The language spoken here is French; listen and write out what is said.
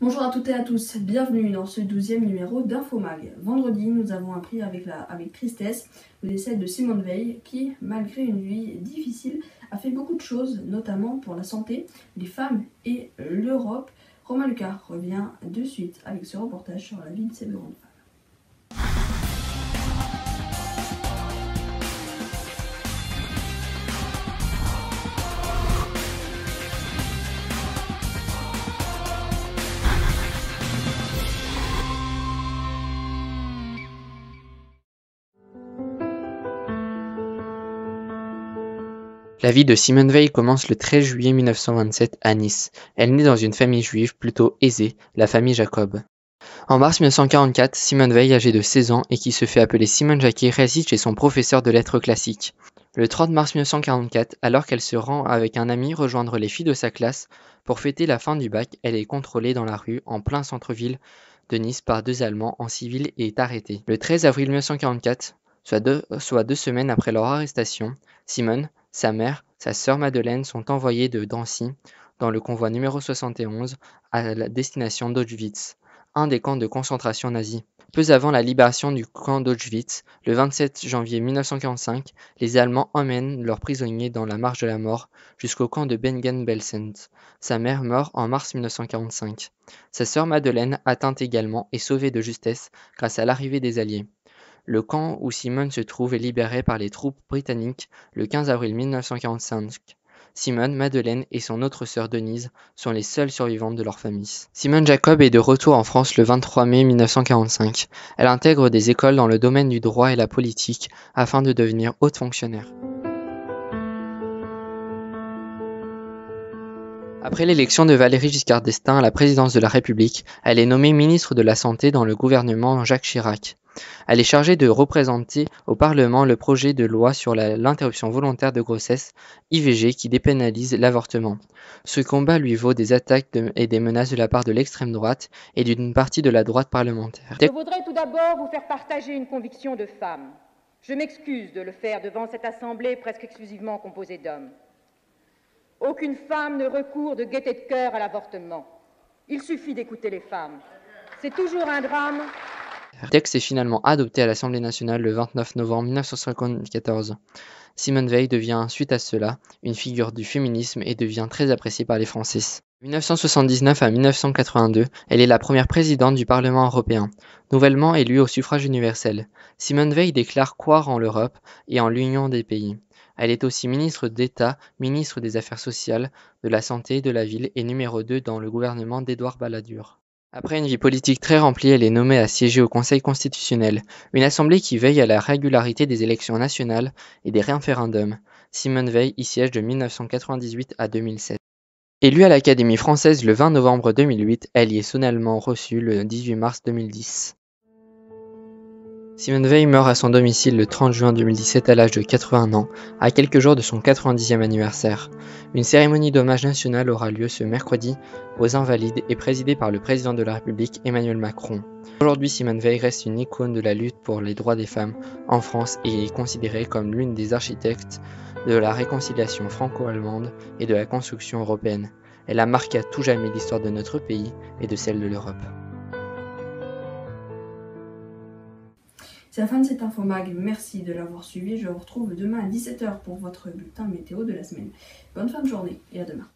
Bonjour à toutes et à tous, bienvenue dans ce 12e numéro d'Infomag. Vendredi, nous avons appris avec tristesse le décès de Simone Veil qui, malgré une vie difficile, a fait beaucoup de choses, notamment pour la santé, les femmes et l'Europe. Romain Lucas revient de suite avec ce reportage sur la vie de cette grande femme. La vie de Simone Veil commence le 13 juillet 1927 à Nice. Elle naît dans une famille juive plutôt aisée, la famille Jacob. En mars 1944, Simone Veil, âgée de 16 ans et qui se fait appeler Simone Jacquet, réside chez son professeur de lettres classiques. Le 30 mars 1944, alors qu'elle se rend avec un ami rejoindre les filles de sa classe pour fêter la fin du bac, elle est contrôlée dans la rue, en plein centre-ville de Nice, par deux Allemands en civil et est arrêtée. Le 13 avril 1944, soit deux semaines après leur arrestation, Simone, sa mère, sa sœur Madeleine sont envoyées de Drancy dans le convoi numéro 71 à la destination d'Auschwitz, un des camps de concentration nazis. Peu avant la libération du camp d'Auschwitz, le 27 janvier 1945, les Allemands emmènent leurs prisonniers dans la marche de la mort jusqu'au camp de Bergen-Belsen. Sa mère meurt en mars 1945. Sa sœur Madeleine, atteinte également, est sauvée de justesse grâce à l'arrivée des Alliés. Le camp où Simone se trouve est libéré par les troupes britanniques le 15 avril 1945. Simone, Madeleine et son autre sœur Denise sont les seules survivantes de leur famille. Simone Jacob est de retour en France le 23 mai 1945. Elle intègre des écoles dans le domaine du droit et la politique afin de devenir haute fonctionnaire. Après l'élection de Valéry Giscard d'Estaing à la présidence de la République, elle est nommée ministre de la Santé dans le gouvernement Jacques Chirac. Elle est chargée de représenter au Parlement le projet de loi sur l'interruption volontaire de grossesse, IVG, qui dépénalise l'avortement. Ce combat lui vaut des attaques et des menaces de la part de l'extrême droite et d'une partie de la droite parlementaire. Je voudrais tout d'abord vous faire partager une conviction de femme. Je m'excuse de le faire devant cette assemblée presque exclusivement composée d'hommes. Aucune femme ne recourt de gaieté de cœur à l'avortement. Il suffit d'écouter les femmes. C'est toujours un drame. Le texte est finalement adopté à l'Assemblée nationale le 29 novembre 1974. Simone Veil devient, suite à cela, une figure du féminisme et devient très appréciée par les Français. De 1979 à 1982, elle est la première présidente du Parlement européen, nouvellement élue au suffrage universel. Simone Veil déclare croire en l'Europe et en l'union des pays. Elle est aussi ministre d'État, ministre des Affaires sociales, de la Santé et de la Ville et numéro 2 dans le gouvernement d'Édouard Balladur. Après une vie politique très remplie, elle est nommée à siéger au Conseil constitutionnel, une assemblée qui veille à la régularité des élections nationales et des référendums. Simone Veil y siège de 1998 à 2007. Élue à l'Académie française le 20 novembre 2008, elle y est solennellement reçue le 18 mars 2010. Simone Veil meurt à son domicile le 30 juin 2017 à l'âge de 81 ans, à quelques jours de son 90e anniversaire. Une cérémonie d'hommage national aura lieu ce mercredi aux Invalides et présidée par le président de la République Emmanuel Macron. Aujourd'hui, Simone Veil reste une icône de la lutte pour les droits des femmes en France et est considérée comme l'une des architectes de la réconciliation franco-allemande et de la construction européenne. Elle a marqué à tout jamais l'histoire de notre pays et de celle de l'Europe. C'est la fin de cet Infomag, merci de l'avoir suivi. Je vous retrouve demain à 17h pour votre bulletin météo de la semaine. Bonne fin de journée et à demain.